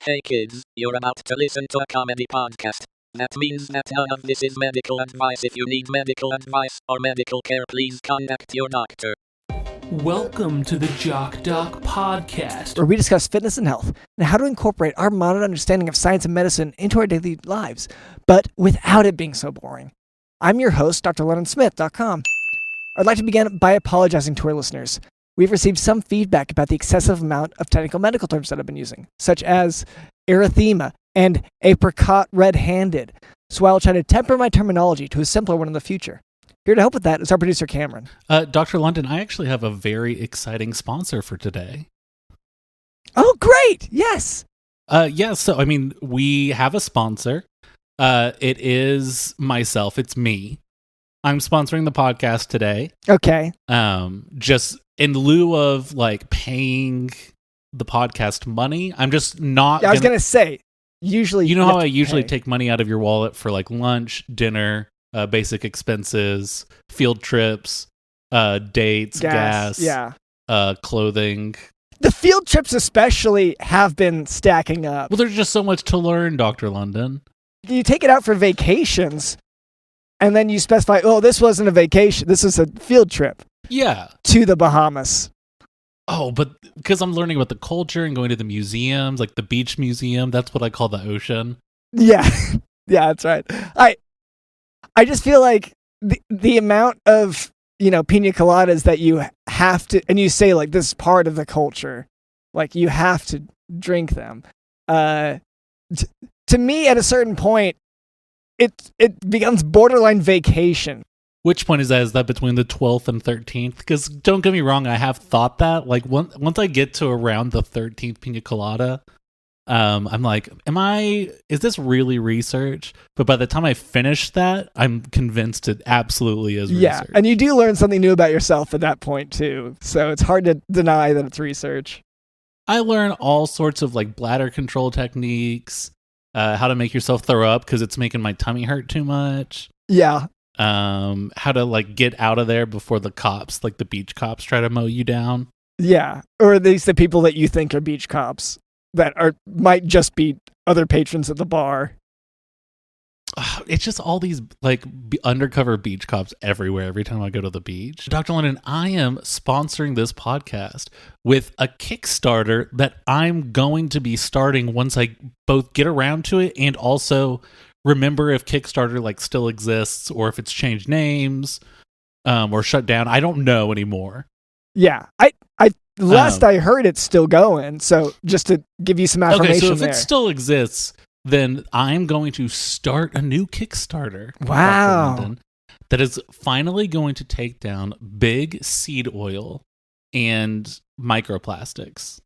Hey kids, you're about to listen to a comedy podcast. That means that none of this is medical advice. If you need medical advice or medical care, please contact your doctor. Welcome to the Jock podcast, where we discuss fitness and health and how to incorporate our modern understanding of science and medicine into our daily lives, but without it being so boring. I'm your host, drlennonsmith.com. I'd like to begin by apologizing to our listeners. We've received some feedback about the excessive amount of technical medical terms that I've been using, such as erythema and apricot red-handed, so I'll try to temper my terminology to a simpler one in the future. Here to help with that is our producer, Cameron. Dr. London, I actually have a very exciting sponsor for today. Oh, great! Yes! We have a sponsor. It is myself. It's me. I'm sponsoring the podcast today. Okay. Just in lieu of paying the podcast money, I'm just not. I was gonna say, usually you know how I usually take money out of your wallet for lunch, dinner, basic expenses, field trips, dates, gas, clothing. The field trips especially have been stacking up. Well, there's just so much to learn, Dr. London. You take it out for vacations, and then you specify, oh, this wasn't a vacation. This was a field trip. Yeah. To the Bahamas. Oh, but because I'm learning about the culture and going to the museums, like the beach museum, that's what I call the ocean. Yeah. Yeah, that's right. I just feel like the amount of, pina coladas that you have to, and you say this is part of the culture, you have to drink them. To me, at a certain point, it becomes borderline vacation. Which point is that? Is that between the 12th and 13th? Because don't get me wrong, I have thought that. Once I get to around the 13th pina colada, I'm like, is this really research? But by the time I finish that, I'm convinced it absolutely is research. Yeah, and you do learn something new about yourself at that point, too. So it's hard to deny that it's research. I learn all sorts of bladder control techniques, how to make yourself throw up because it's making my tummy hurt too much. Yeah. How to get out of there before the cops, the beach cops, try to mow you down. Yeah, or at least the people that you think are beach cops that might just be other patrons at the bar. It's just all these undercover beach cops everywhere every time I go to the beach. Dr. London, I am sponsoring this podcast with a Kickstarter that I'm going to be starting once I both get around to it and also remember if Kickstarter still exists or if it's changed names or shut down. I don't know anymore. Yeah, last I heard it's still going. So just to give you some affirmation, okay, so if it still exists, then I'm going to start a new Kickstarter. Wow, that is finally going to take down big seed oil and microplastics.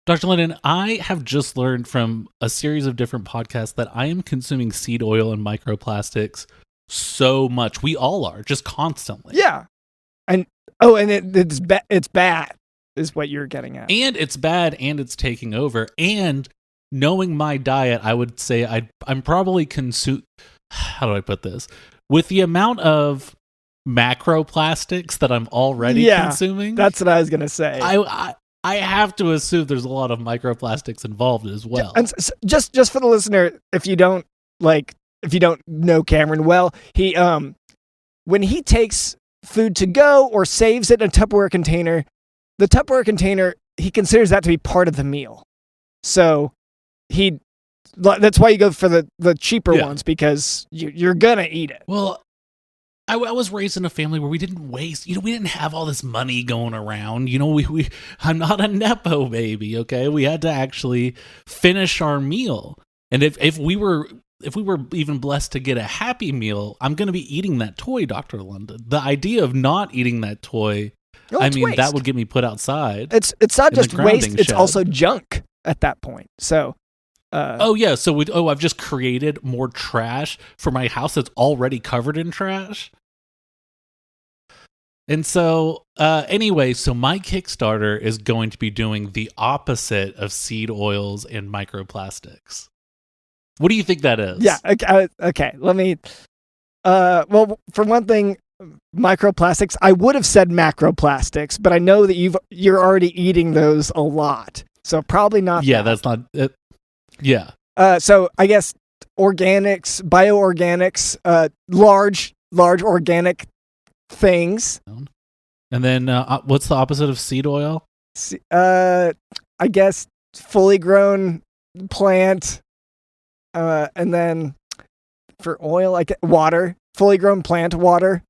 Dr. Lennon, I have just learned from a series of different podcasts that I am consuming seed oil and microplastics so much. We all are, just constantly. Yeah. And it's bad, is what you're getting at. And it's bad, and it's taking over. And knowing my diet, I would say I'm probably how do I put this? With the amount of macroplastics that I'm already consuming. That's what I was going to say. I have to assume there's a lot of microplastics involved as well. And just for the listener, if you don't know Cameron well, he when he takes food to go or saves it in a Tupperware container, the Tupperware container, he considers that to be part of the meal. So that's why you go for the cheaper ones, because you're gonna eat it. Well, I was raised in a family where we didn't waste. We didn't have all this money going around. I'm not a Nepo baby, okay? We had to actually finish our meal. And if we were even blessed to get a Happy Meal, I'm going to be eating that toy, Dr. London. The idea of not eating that toy, waste. That would get me put outside. It's not just waste, it's also junk at that point. So I've just created more trash for my house that's already covered in trash. And so, so my Kickstarter is going to be doing the opposite of seed oils and microplastics. What do you think that is? Yeah, okay. Let me, well, for one thing, microplastics, I would have said macroplastics, but I know that you're already eating those a lot. So probably not. Yeah, that's not Yeah. So I guess organics, bioorganics, large organic things. And then what's the opposite of seed oil? I guess fully grown plant, and then for oil, I get water. Fully grown plant water.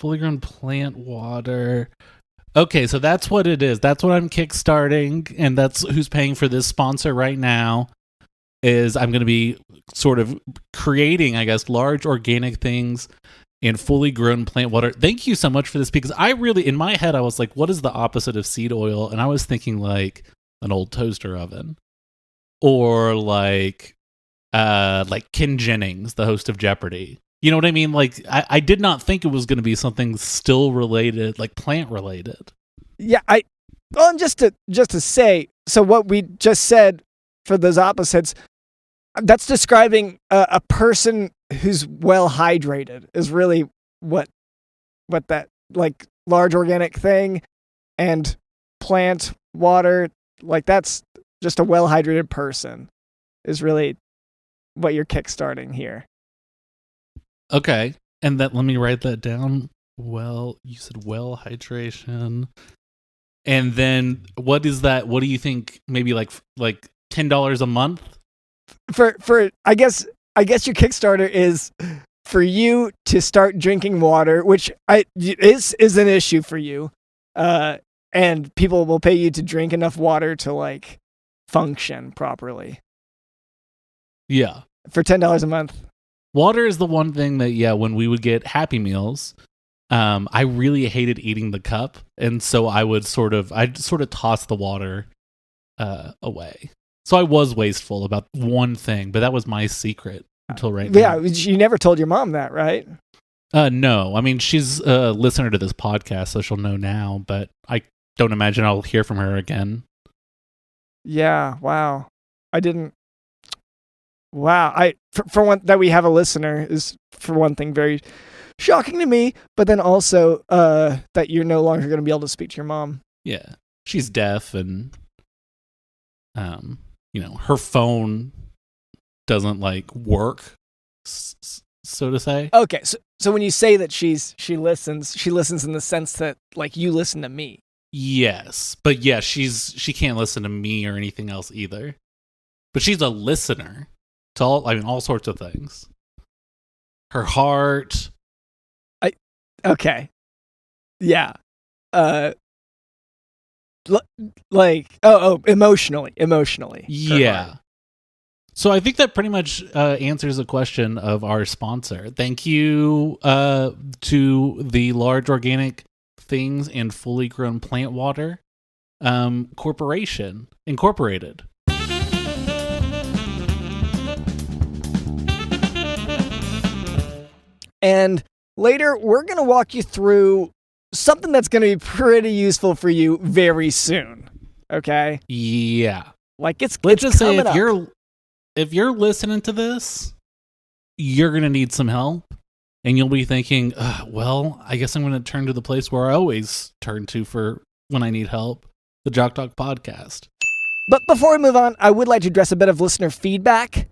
Fully grown plant water. Okay, so that's what it is. That's what I'm kickstarting, and that's who's paying for this sponsor right now. Is I'm going to be sort of creating, I guess, large organic things in fully grown plant water. Thank you so much for this, because I really, in my head, I was like, what is the opposite of seed oil? And I was thinking like an old toaster oven, or like Ken Jennings, the host of Jeopardy. You know what I mean? Like, I did not think it was going to be something still related, like plant related. Yeah, and just to say, so what we just said for those opposites, that's describing a person who's well hydrated is really what that, like, large organic thing and plant water, like, that's just a well hydrated person is really what you're kickstarting here. Okay, and let me write that down. Well, you said well hydration, and then what is that? What do you think? Maybe like $10 a month for I guess your Kickstarter is for you to start drinking water, which is an issue for you, and people will pay you to drink enough water to like function properly. Yeah, for $10 a month. Water is the one thing that, yeah, when we would get Happy Meals, I really hated eating the cup, and so I'd sort of toss the water away. So I was wasteful about one thing, but that was my secret until right now. Yeah, you never told your mom that, right? No, I mean, she's a listener to this podcast, so she'll know now, but I don't imagine I'll hear from her again. Yeah, wow. I didn't. Wow, for one, that we have a listener is, for one thing, very shocking to me, but then also that you're no longer going to be able to speak to your mom. Yeah, she's deaf, and her phone doesn't like work, so to say. Okay, so when you say that she listens in the sense that like you listen to me. Yes, but yeah, she can't listen to me or anything else either. But she's a listener to all sorts of things. Her heart. Okay. Yeah. Emotionally. Yeah. So I think that pretty much answers the question of our sponsor. Thank you to the Large Organic Things and Fully Grown Plant Water Corporation Incorporated. And later, we're going to walk you through something that's going to be pretty useful for you very soon. Okay? Yeah. Like let's just say if you're listening to this, you're going to need some help, and you'll be thinking, well, I guess I'm going to turn to the place where I always turn to for when I need help, the Jock Talk podcast. But before we move on, I would like to address a bit of listener feedback.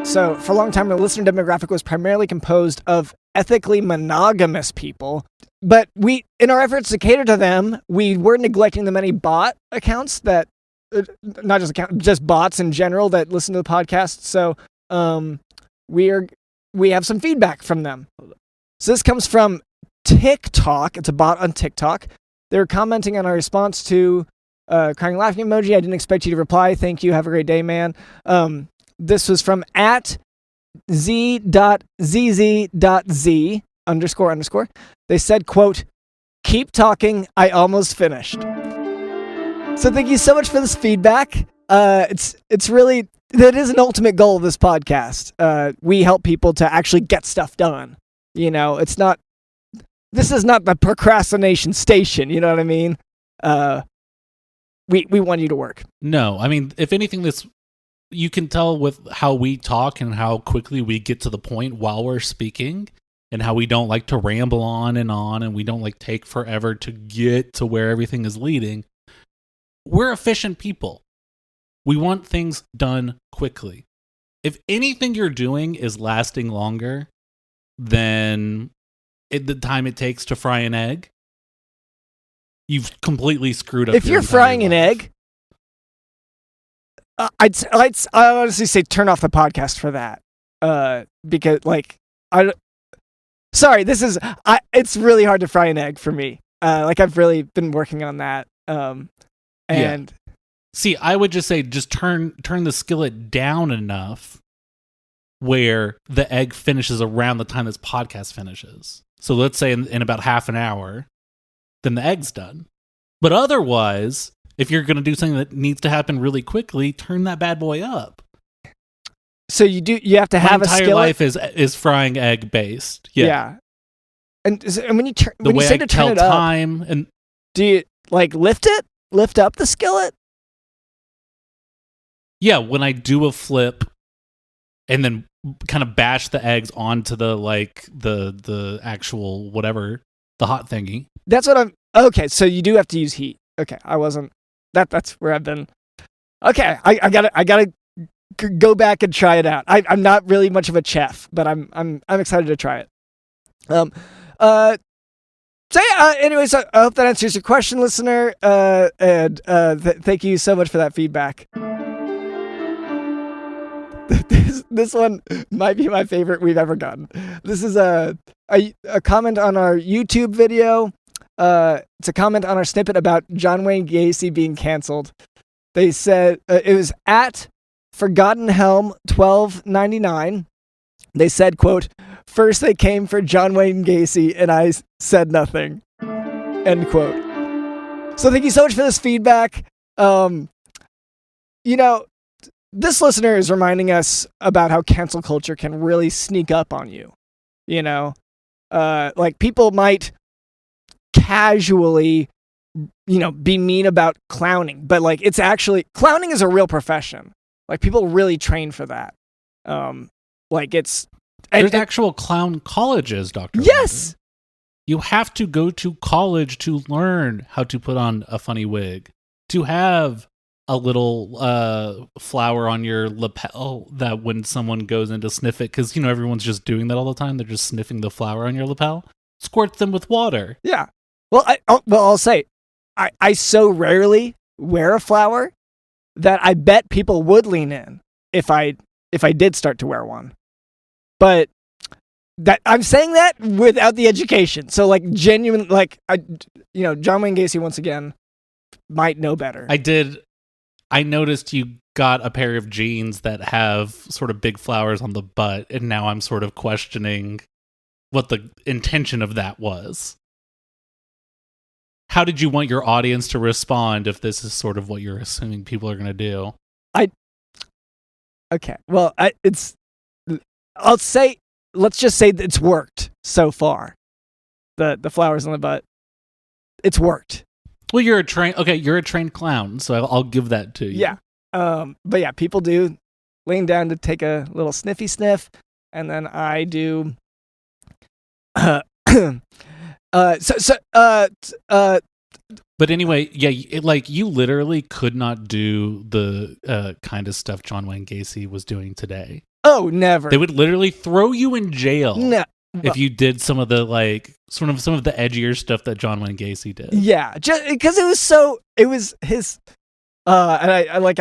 So, for a long time, the listener demographic was primarily composed of ethically monogamous people. But in our efforts to cater to them, we were neglecting the many bot accounts that, just bots in general that listen to the podcast. So, we have some feedback from them. So this comes from TikTok. It's a bot on TikTok. They're commenting on our response to crying laughing emoji. I didn't expect you to reply. Thank you. Have a great day, man. This was from @z.zzz.z __. They said, quote, "Keep talking. I almost finished." So thank you so much for this feedback. It's really, that is an ultimate goal of this podcast. We help people to actually get stuff done. You know, this is not the procrastination station. You know what I mean? We want you to work. No, I mean, if anything, you can tell with how we talk and how quickly we get to the point while we're speaking, and how we don't like to ramble on, and we don't like take forever to get to where everything is leading. We're efficient people. We want things done quickly. If anything you're doing is lasting longer than the time it takes to fry an egg, you've completely screwed up. If you're frying an egg, I'd honestly say turn off the podcast for that. Because it's really hard to fry an egg for me. I've really been working on that. See, I would just say turn the skillet down enough where the egg finishes around the time this podcast finishes. So let's say in about half an hour, then the egg's done. But otherwise, if you're going to do something that needs to happen really quickly, turn that bad boy up. So you have to have a skillet? My entire life is frying egg based. Yeah. And when you say to turn it up, time do you lift up the skillet? Yeah, when I do a flip and then kind of bash the eggs onto the actual whatever, the hot thingy. That's what okay, so you do have to use heat. Okay, that's where I've been. Okay, I gotta go back and try it out. I'm not really much of a chef, but I'm excited to try it. Anyways, I hope that answers your question, listener. Thank you so much for that feedback. This one might be my favorite we've ever gotten. This is a comment on our YouTube video. It's a comment on our snippet about John Wayne Gacy being canceled. They said it was at Forgotten Helm 1299. They said, quote, "First they came for John Wayne Gacy and I said nothing." End quote. So thank you so much for this feedback. This listener is reminding us about how cancel culture can really sneak up on you. People might casually, be mean about clowning, but it's actually, clowning is a real profession. People really train for that. There's actual clown colleges, Dr. Yes. Lander. You have to go to college to learn how to put on a funny wig, to have a little flower on your lapel that when someone goes in to sniff it, because everyone's just doing that all the time, they're just sniffing the flower on your lapel, squirt them with water. Yeah. Well, I'll say, I so rarely wear a flower that I bet people would lean in if I did start to wear one. But that I'm saying that without the education. So genuine, John Wayne Gacy once again might know better. I noticed you got a pair of jeans that have sort of big flowers on the butt, and now I'm sort of questioning what the intention of that was. How did you want your audience to respond if this is sort of what you're assuming people are going to do? Okay. Well, let's just say that it's worked so far. The flowers on the butt. It's worked. Well, you're a trained clown, so I'll give that to you. Yeah. But yeah, people do lean down to take a little sniffy sniff, and then I do. But anyway, yeah, you literally could not do the kind of stuff John Wayne Gacy was doing today. Oh, never. They would literally throw you in jail. No. If you did some of the some of the edgier stuff that John Wayne Gacy did. Yeah, just because it was his and I feel like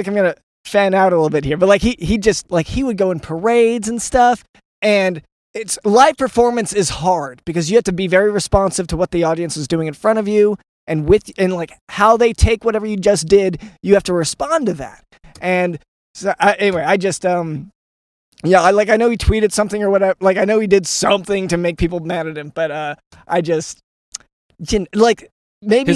I'm going to fan out a little bit here, but he would go in parades and stuff, and it's live performance is hard because you have to be very responsive to what the audience is doing in front of you, and how they take whatever you just did, you have to respond to that. And so anyway, I just yeah, I know he tweeted something or whatever. I know he did something to make people mad at him, but I just maybe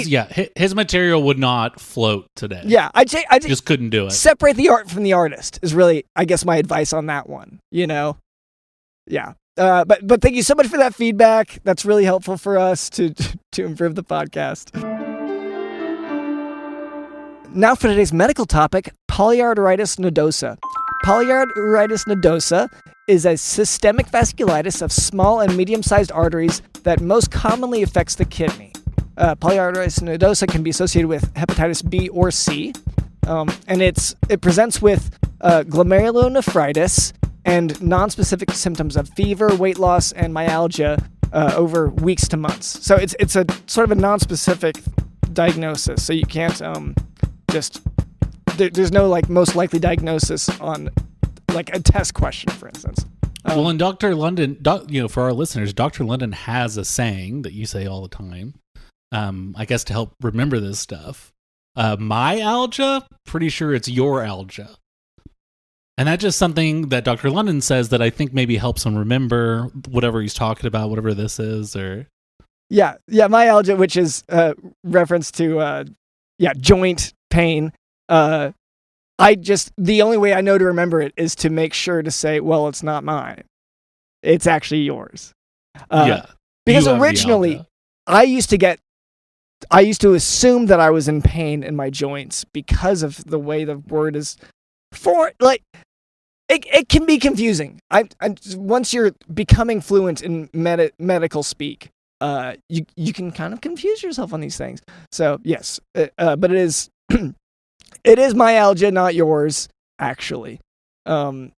his material would not float today. Yeah, I just couldn't do it. Separate the art from the artist is really, I guess, my advice on that one. Yeah. But thank you so much for that feedback. That's really helpful for us to improve the podcast. Now for today's medical topic, polyarteritis nodosa. Polyarteritis nodosa is a systemic vasculitis of small and medium-sized arteries that most commonly affects the kidney. Polyarteritis nodosa can be associated with hepatitis B or C. and it presents with glomerulonephritis and nonspecific symptoms of fever, weight loss, and myalgia over weeks to months. So it's a sort of a nonspecific diagnosis. So you can't there's no like most likely diagnosis on like a test question, for instance. Well, and Dr. London, for our listeners, Dr. London has a saying that you say all the time, I guess to help remember this stuff. Myalgia, pretty sure it's your algia. And that's just something that Dr. London says that I think maybe helps him remember whatever he's talking about, whatever this is, or... Yeah, myalgia, which is reference to, joint pain. The only way I know to remember it is to make sure to say, well, it's not mine. It's actually yours. Because originally, I used to assume that I was in pain in my joints because of the way the word is for, like, it can be confusing. Once you're becoming fluent in medical speak, you can kind of confuse yourself on these things. So yes, but it is it is myalgia, not yours, actually. Common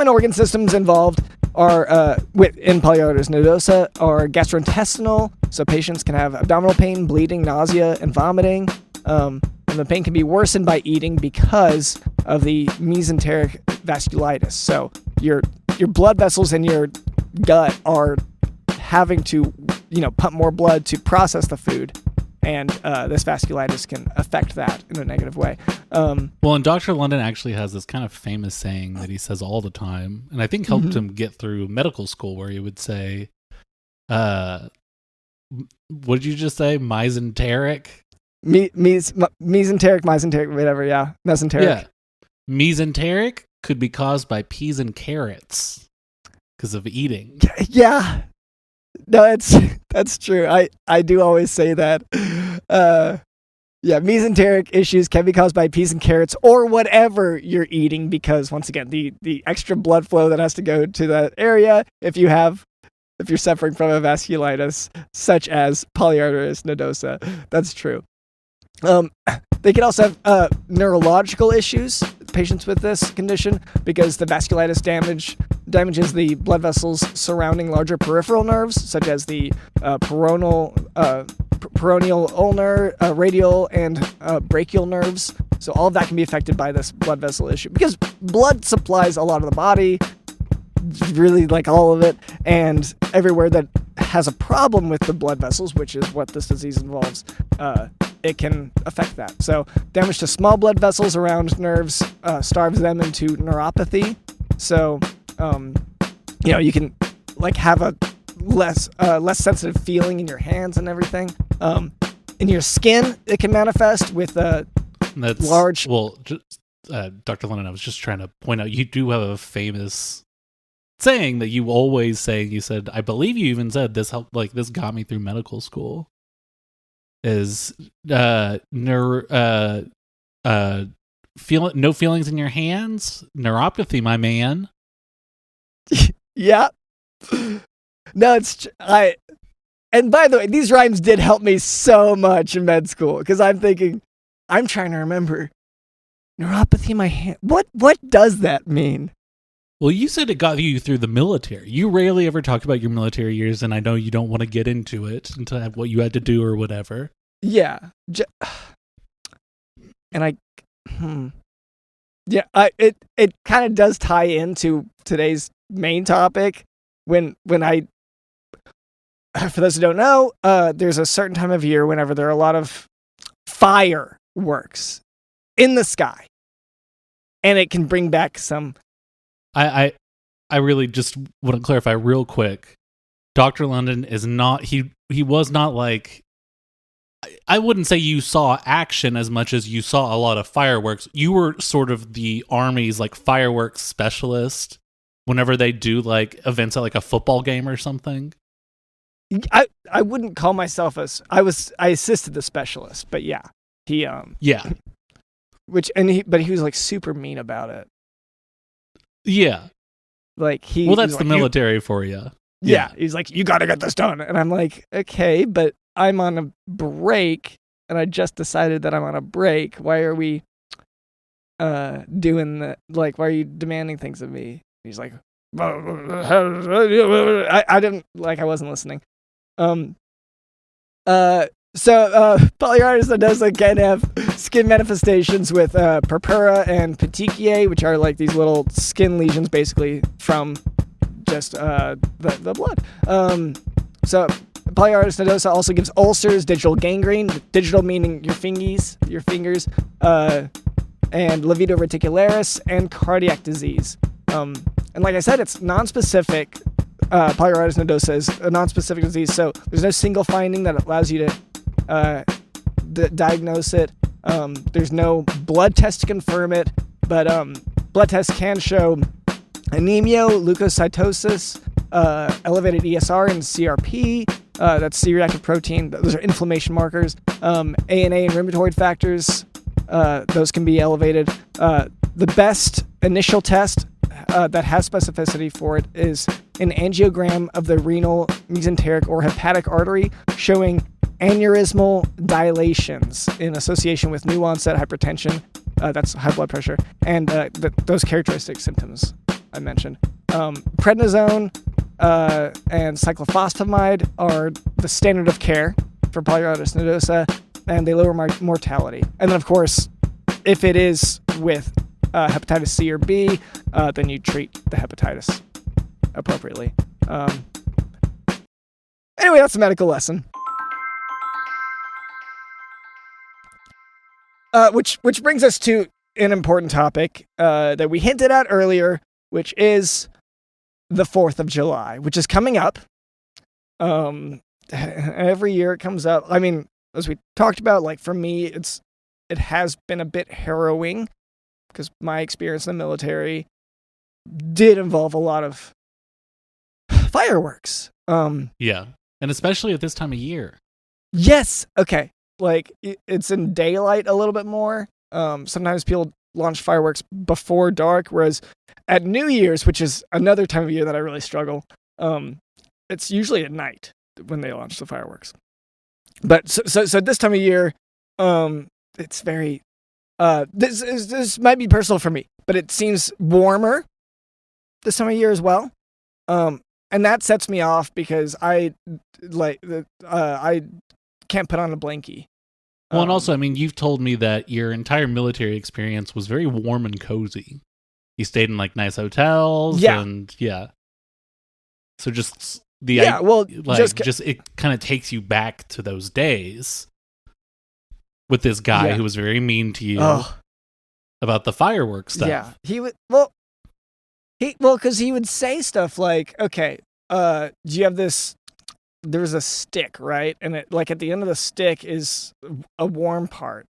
organ systems involved are in polyarteritis nodosa are gastrointestinal, so patients can have abdominal pain, bleeding, nausea, and vomiting. And the pain can be worsened by eating because of the mesenteric vasculitis. So your blood vessels in your gut are having to, pump more blood to process the food, and this vasculitis can affect that in a negative way. Well, and Dr. London actually has this kind of famous saying that he says all the time, and I think helped him get through medical school, where he would say, what did you just say? Mesenteric? Mesenteric, whatever, yeah. Mesenteric. Yeah. Mesenteric could be caused by peas and carrots because of eating. Yeah. No, that's true. I do always say that. Mesenteric issues can be caused by peas and carrots or whatever you're eating, because once again, the extra blood flow that has to go to that area if you're suffering from a vasculitis such as polyarteritis nodosa. That's true. They can also have neurological issues, patients with this condition, because the vasculitis damages the blood vessels surrounding larger peripheral nerves, such as the peroneal ulnar, radial, and brachial nerves. So all of that can be affected by this blood vessel issue, because blood supplies a lot of the body, really like all of it, and everywhere that has a problem with the blood vessels, which is what this disease involves, it can affect that. So damage to small blood vessels around nerves starves them into neuropathy. So, you can like have a less sensitive feeling in your hands and everything. In your skin, it can manifest with large. Well, Dr. Lennon, I was just trying to point out, you do have a famous saying that you always say. You said, I believe you even said this helped, like this got me through medical school. Is no feelings in your hands, neuropathy, my man. Yeah. No, and by the way, these rhymes did help me so much in med school, because I'm trying to remember neuropathy in my hand. What does that mean? Well, you said it got you through the military. You rarely ever talk about your military years, and I know you don't want to get into it, into what you had to do or whatever. Yeah. And it kind of does tie into today's main topic. When I, for those who don't know, there's a certain time of year whenever there are a lot of fireworks in the sky, and it can bring back some. I really just want to clarify real quick. Dr. London is not, he was not like, I wouldn't say you saw action as much as you saw a lot of fireworks. You were sort of the Army's like fireworks specialist whenever they do like events at like a football game or something. I wouldn't call myself I assisted the specialist, but yeah. He yeah. But he was like super mean about it. Yeah. Like that's the military for you. Yeah. He's like, you got to get this done. And I'm like, okay, but I'm on a break, and I just decided that I'm on a break. Why are we doing the, like, why are you demanding things of me? He's like, I didn't, like, I wasn't listening. Polyarteritis nodosa can have skin manifestations with purpura and petechiae, which are like these little skin lesions, basically from just the blood. So Polyarteritis nodosa also gives ulcers, digital gangrene, digital meaning your fingers, and livedo reticularis, and cardiac disease. And like I said, it's nonspecific. Polyarteritis nodosa is a nonspecific disease, so there's no single finding that allows you to diagnose it. There's no blood test to confirm it, but blood tests can show anemia, leukocytosis, elevated ESR and CRP. That's C-reactive protein. Those are inflammation markers. ANA and rheumatoid factors, those can be elevated. The best initial test that has specificity for it is an angiogram of the renal, mesenteric, or hepatic artery showing aneurysmal dilations in association with new onset hypertension, that's high blood pressure, and those characteristic symptoms I mentioned. Prednisone and cyclophosphamide are the standard of care for Polyarteritis nodosa, and they lower mortality. And then, of course, if it is with hepatitis C or B, then you treat the hepatitis appropriately. Anyway, that's a medical lesson. Which brings us to an important topic that we hinted at earlier, which is the 4th of July, which is coming up. Every year it comes up. I mean, as we talked about, like, for me, it has been a bit harrowing because my experience in the military did involve a lot of fireworks. Yeah, and especially at this time of year. Yes. Okay. Like, it's in daylight a little bit more. Sometimes people launch fireworks before dark, whereas at New Year's, which is another time of year that I really struggle, it's usually at night when they launch the fireworks. But so this time of year, it's very. This might be personal for me, but it seems warmer this time of year as well. And that sets me off because I can't put on a blankie. Well, and also, I mean, you've told me that your entire military experience was very warm and cozy. You stayed in, like, nice hotels. Yeah. And, yeah. So just it kind of takes you back to those days with this guy who was very mean to you about the fireworks stuff. Yeah. Because he would say stuff like, okay, do you have this? There's a stick, right? And it, like, at the end of the stick is a warm part.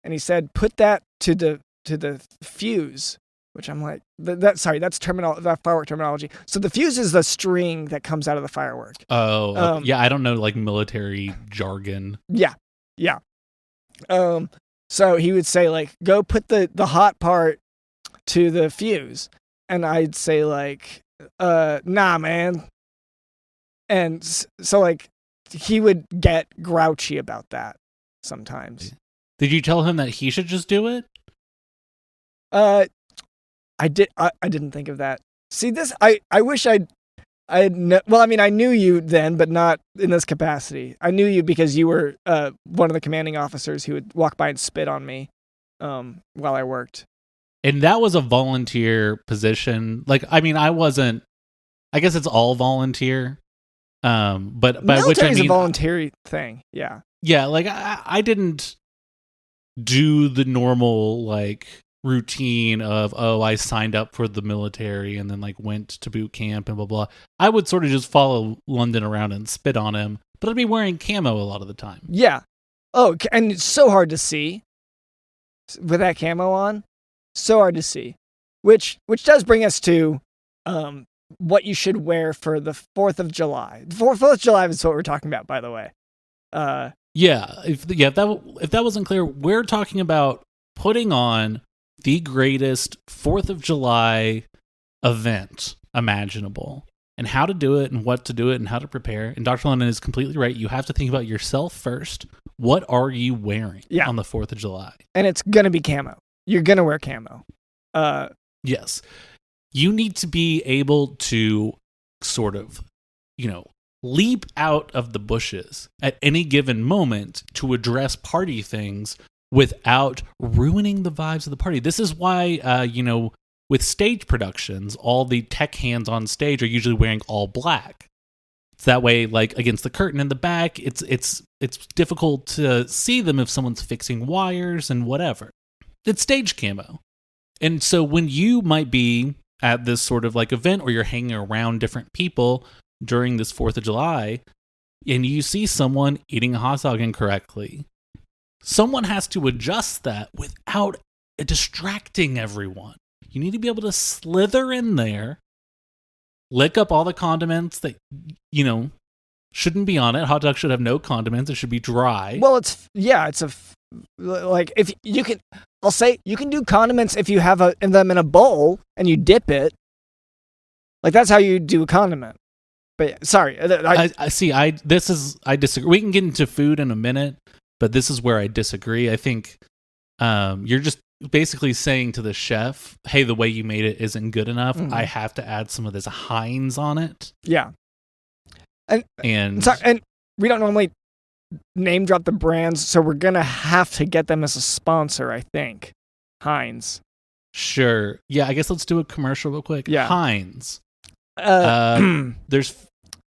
And he said, put that to the fuse, which I'm like, that's that firework terminology. So the fuse is the string that comes out of the firework. Oh, yeah. I don't know, like, military jargon. Yeah. Yeah. So he would say, like, go put the hot part to the fuse. And I'd say, like, nah, man. And so, like, he would get grouchy about that sometimes. Did you tell him that he should just do it? I didn't think of that. See, this, I wish I knew you then, but not in this capacity. I knew you because you were one of the commanding officers who would walk by and spit on me while I worked. And that was a volunteer position. Like, I mean, I guess it's all volunteer. But by which I mean, a voluntary thing. Yeah. Yeah. Like, I didn't do the normal, like, routine of, I signed up for the military and then, like, went to boot camp and blah, blah. I would sort of just follow London around and spit on him, but I'd be wearing camo a lot of the time. Yeah. Oh, and it's so hard to see with that camo on. So hard to see. Which does bring us to what you should wear for the 4th of July. The 4th of July is what we're talking about, by the way. If that wasn't clear, we're talking about putting on the greatest 4th of July event imaginable, and how to do it, and what to do it, and how to prepare. And Dr. Lennon is completely right. You have to think about yourself first. What are you wearing on the 4th of July? And it's going to be camo. you're gonna wear camo. Yes. You need to be able to sort of, leap out of the bushes at any given moment to address party things without ruining the vibes of the party. This is why, with stage productions, all the tech hands on stage are usually wearing all black. It's that way, like against the curtain in the back, it's difficult to see them if someone's fixing wires and whatever. It's stage camo. And so when you might be at this sort of like event or you're hanging around different people during this 4th of July and you see someone eating a hot dog incorrectly, someone has to adjust that without distracting everyone. You need to be able to slither in there, lick up all the condiments that, shouldn't be on it. Hot dog should have no condiments. It should be dry. Well, like if you can, I'll say you can do condiments if you have them in a bowl and you dip it. Like that's how you do a condiment. But sorry, I disagree. We can get into food in a minute, but this is where I disagree. I think you're just basically saying to the chef, hey, the way you made it isn't good enough. Mm-hmm. I have to add some of this Heinz on it. Yeah. And we don't normally name drop the brands, so we're going to have to get them as a sponsor, I think. Heinz. Sure. Yeah, I guess let's do a commercial real quick. Yeah. Heinz. There's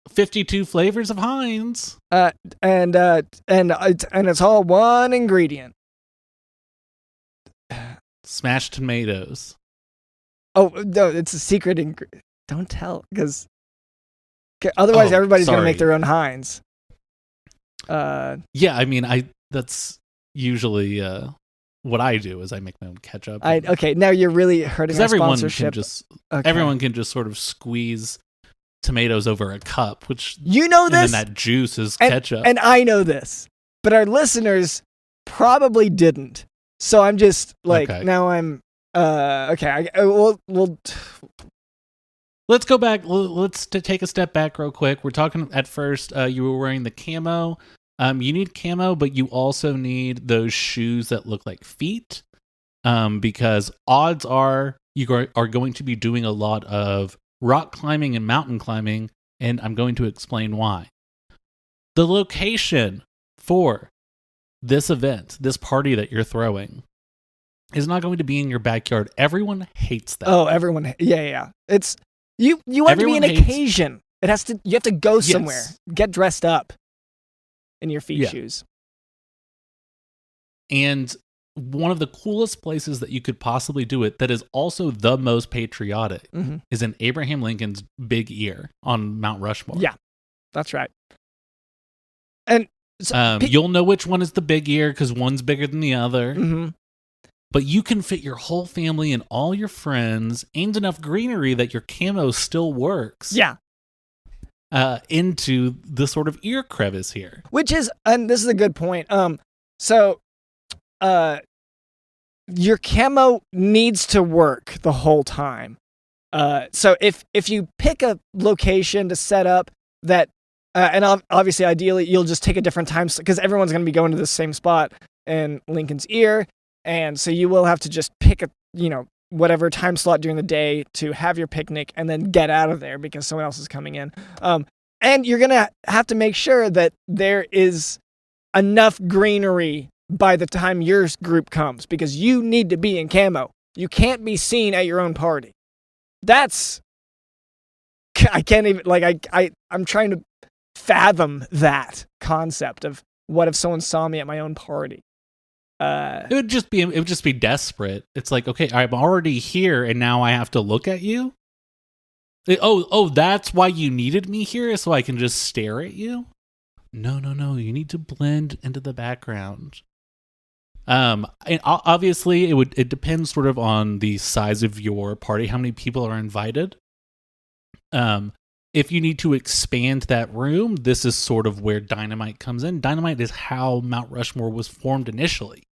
52 flavors of Heinz. And it's all one ingredient. Smashed tomatoes. Oh, no, it's a secret ingredient. Don't tell, because otherwise everybody's going to make their own Heinz. Yeah, I mean, that's usually what I do is I make my own ketchup. Okay, now you're really hurting our sponsorship. Everyone can just sort of squeeze tomatoes over a cup, which this, and then that juice is ketchup. And I know this, but our listeners probably didn't. So I'm just like, now I'm okay. We'll let's go back. Let's take a step back real quick. We're talking at first. You were wearing the camo. You need camo, but you also need those shoes that look like feet, because odds are you are going to be doing a lot of rock climbing and mountain climbing, and I'm going to explain why. The location for this event, this party that you're throwing, is not going to be in your backyard. Everyone hates that. Oh, everyone. Yeah. It's you want it to be an occasion. You have to go somewhere, get dressed up in your feet shoes. And one of the coolest places that you could possibly do it, that is also the most patriotic, is in Abraham Lincoln's big ear on Mount Rushmore. Yeah, that's right. And so, you'll know which one is the big ear because one's bigger than the other. Mm-hmm. But you can fit your whole family and all your friends and enough greenery that your camo still works. Yeah. Into the sort of ear crevice here. Which is, and this is a good point. So your camo needs to work the whole time. So if you pick a location to set up that, and obviously ideally you'll just take a different time, because everyone's going to be going to the same spot in Lincoln's ear. And so you will have to just pick a, whatever time slot during the day to have your picnic and then get out of there because someone else is coming in. And you're going to have to make sure that there is enough greenery by the time your group comes, because you need to be in camo. You can't be seen at your own party. I can't even, I'm trying to fathom that concept of what if someone saw me at my own party. It would just be desperate. It's like, okay, I'm already here and now I have to look at you. That's why you needed me here, so I can just stare at you? No. You need to blend into the background. And obviously it depends sort of on the size of your party, how many people are invited. If you need to expand that room, this is sort of where dynamite comes in. Dynamite is how Mount Rushmore was formed initially.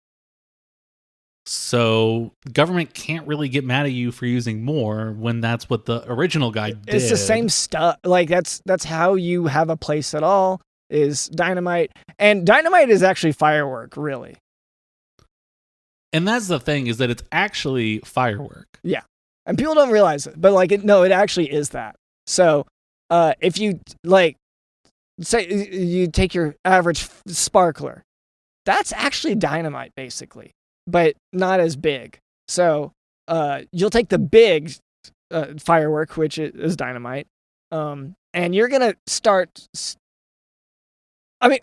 So government can't really get mad at you for using more when that's what the original guy did. It's the same stuff. Like that's how you have a place at all, is dynamite. And dynamite is actually firework, really. And that's the thing, is that it's actually firework. Yeah. And people don't realize it, but like, it actually is that. So, if you like, say you take your average sparkler, that's actually dynamite basically, but not as big. So, you'll take the big firework, which is dynamite, and you're gonna start. I mean,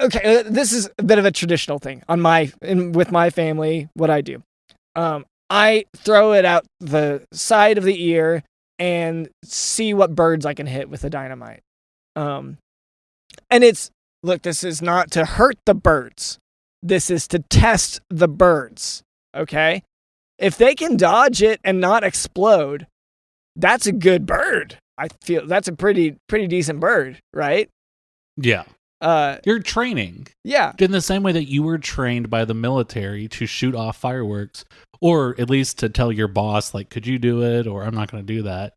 okay, this is a bit of a traditional thing with my family. What I do, I throw it out the side of the ear and see what birds I can hit with the dynamite. And look, this is not to hurt the birds. This is to test the birds. Okay, if they can dodge it and not explode, that's a good bird. I feel that's a pretty decent bird, right? Yeah. You're training. Yeah. In the same way that you were trained by the military to shoot off fireworks, or at least to tell your boss, like, could you do it? Or I'm not going to do that.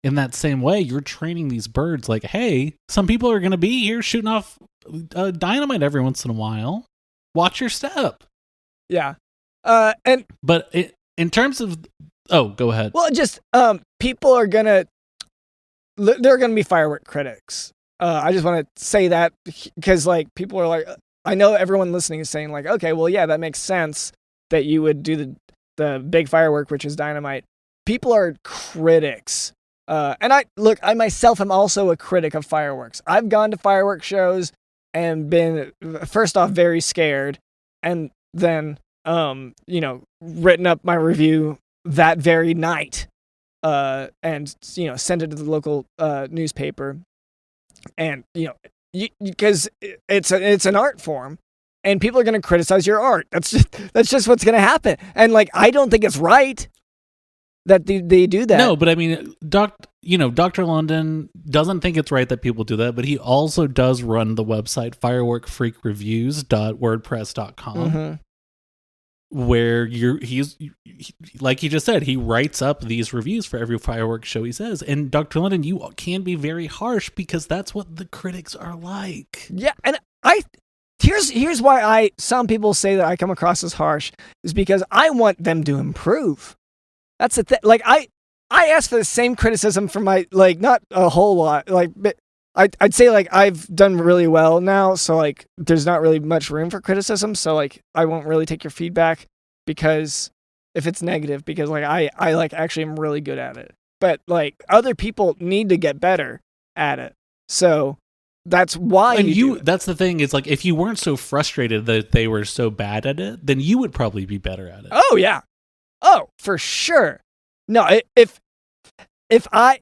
In that same way, you're training these birds like, hey, some people are going to be here shooting off dynamite every once in a while. Watch your step. Yeah. But in terms of, go ahead. Well, just people are gonna, there are gonna be firework critics. I just want to say that because like people are like, I know everyone listening is saying like, okay, well, yeah, that makes sense that you would do the big firework, which is dynamite. People are critics. And I myself am also a critic of fireworks. I've gone to fireworks shows and been, first off, very scared, and then, written up my review that very night, and, sent it to the local newspaper. And, because it's an art form, and people are going to criticize your art. That's just what's going to happen. And, like, I don't think it's right that they do that. No, but I mean, Dr. London doesn't think it's right that people do that, but he also does run the website fireworkfreakreviews.wordpress.com, Mm-hmm. where he's like he just said, he writes up these reviews for every fireworks show he says. And Dr. London, you can be very harsh because that's what the critics are like. Yeah, and here's why some people say that I come across as harsh, is because I want them to improve. That's the thing. Like, I ask for the same criticism from my, like, not a whole lot. Like, I'd say, like, I've done really well now, so, like, there's not really much room for criticism. So, like, I won't really take your feedback because if it's negative, because, like, I like, actually am really good at it. But, like, other people need to get better at it. So that's why that's the thing, is, like, if you weren't so frustrated that they were so bad at it, then you would probably be better at it. Oh, yeah. Oh, for sure. No, if I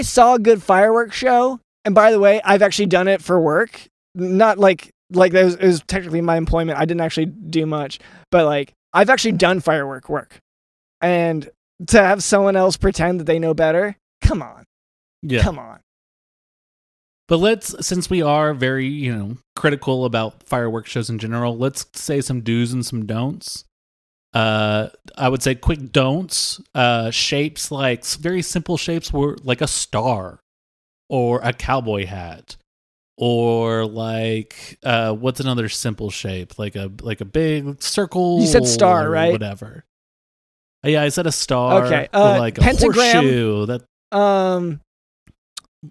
saw a good fireworks show, and by the way, I've actually done it for work, not like it was technically my employment. I didn't actually do much, but like I've actually done firework work, and to have someone else pretend that they know better, come on. Yeah. Come on. But since we are very, critical about fireworks shows in general, let's say some do's and some don'ts. I would say quick don'ts, shapes, like very simple shapes, were like a star or a cowboy hat, or like, what's another simple shape? Like a big circle. You said star, or right? Whatever. Yeah, I said a star. Okay. Or like a pentagram. horseshoe.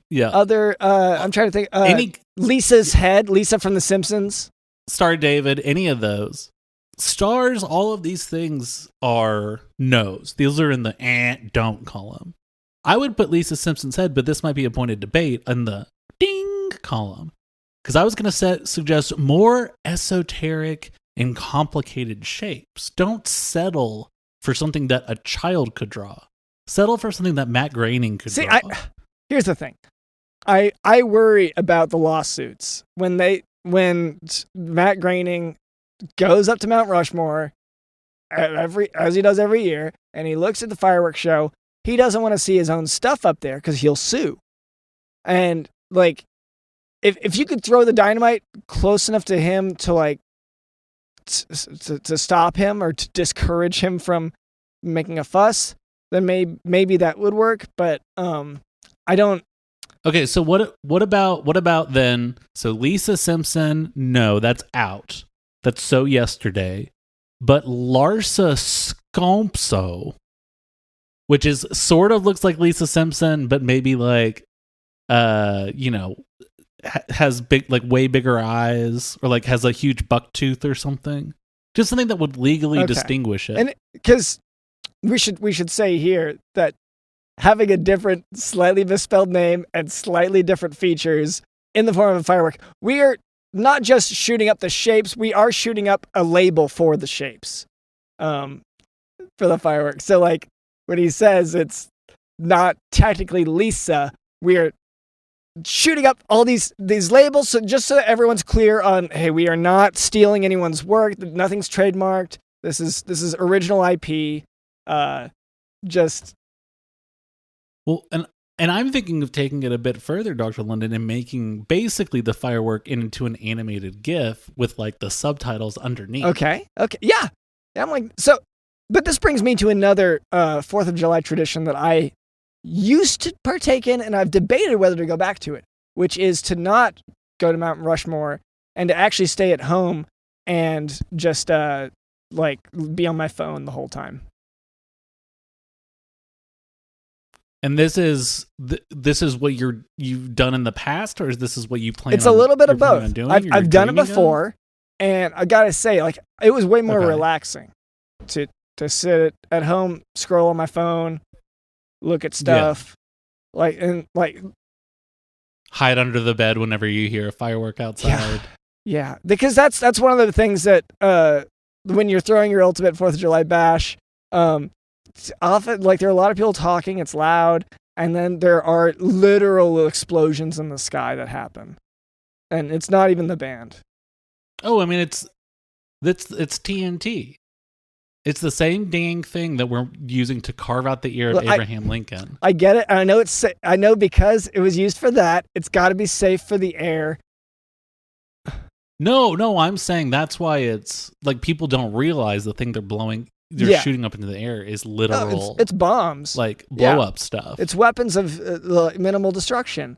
Yeah. Other, I'm trying to think, Lisa's head, Lisa from The Simpsons. Star David, any of those. Stars, all of these things are no's. These are in the don't column. I would put Lisa Simpson's head, but this might be a point of debate, in the ding column. Because I was going to suggest more esoteric and complicated shapes. Don't settle for something that a child could draw. Settle for something that Matt Groening could draw. Here's the thing. I worry about the lawsuits. When Matt Groening goes up to Mount Rushmore as he does every year, and he looks at the fireworks show, he doesn't want to see his own stuff up there because he'll sue. And like, if you could throw the dynamite close enough to him to like to stop him or to discourage him from making a fuss, then maybe that would work. But I don't. Okay, so what about then? So Lisa Simpson, no, that's out. That's so yesterday. but Larsa Scompso, which is sort of looks like Lisa Simpson, but maybe like, has big, like way bigger eyes, or like has a huge buck tooth or something. Just something that would legally distinguish it. And because we should say here that having a different, slightly misspelled name and slightly different features in the form of a firework, we are not just shooting up the shapes, we are shooting up a label for the shapes, for the fireworks. So like when he says it's not technically Lisa, we are shooting up all these labels, so just so that everyone's clear on, hey, we are not stealing anyone's work, nothing's trademarked, this is original IP. Well, and I'm thinking of taking it a bit further, Dr. London, and making basically the firework into an animated GIF with like the subtitles underneath. Okay, yeah. I'm like, so, but this brings me to another 4th of July tradition that I used to partake in, and I've debated whether to go back to it, which is to not go to Mount Rushmore and to actually stay at home and just like be on my phone the whole time. And this is what you've done in the past, or is this what you plan? It's a little bit of both. I've done it before, and I gotta say, like, it was way more relaxing to sit at home, scroll on my phone, look at stuff, like hide under the bed whenever you hear a firework outside. Yeah, because that's one of the things that when you're throwing your ultimate 4th of July bash, often, like, there are a lot of people talking, it's loud, and then there are literal explosions in the sky that happen. And it's not even the band. Oh, I mean, it's TNT. It's the same dang thing that we're using to carve out the ear of Abraham Lincoln. I get it. I know because it was used for that, it's got to be safe for the air. No, I'm saying that's why it's like people don't realize the thing they're shooting up into the air is literal. It's bombs, like blow up stuff. It's weapons of minimal destruction,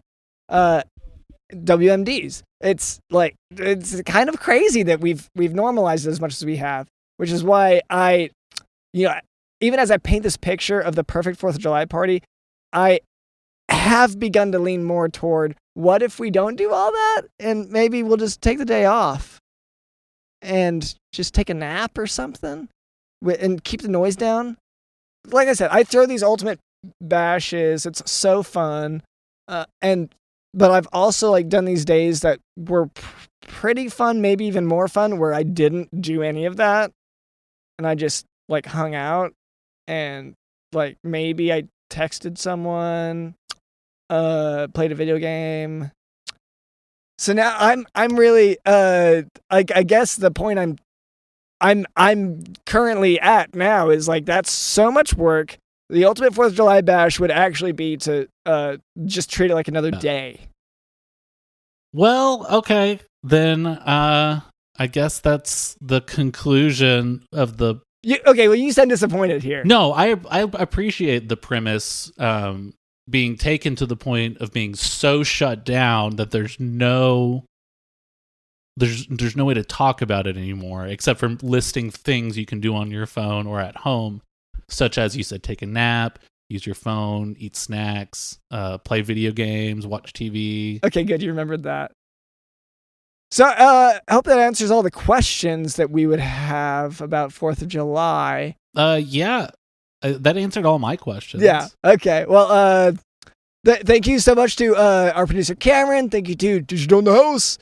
WMDs. It's like, it's kind of crazy that we've normalized it as much as we have, which is why even as I paint this picture of the perfect 4th of July party, I have begun to lean more toward, what if we don't do all that and maybe we'll just take the day off and just take a nap or something? And keep the noise down. Like I said, I throw these ultimate bashes. It's so fun, but I've also like done these days that were pretty fun, maybe even more fun, where I didn't do any of that, and I just like hung out, and like maybe I texted someone, played a video game. So now I'm really I guess the point I'm currently at now is like, that's so much work. The ultimate 4th of July bash would actually be to just treat it like another day. Well, okay, then I guess that's the conclusion of the. Well, you sound disappointed here. No, I appreciate the premise being taken to the point of being so shut down that there's no way to talk about it anymore, except for listing things you can do on your phone or at home, such as, you said, take a nap, use your phone, eat snacks, play video games, watch TV. Okay, good. You remembered that. So I hope that answers all the questions that we would have about 4th of July. Yeah, that answered all my questions. Yeah, okay. Well, thank you so much to our producer, Cameron. Thank you to Digital in the House.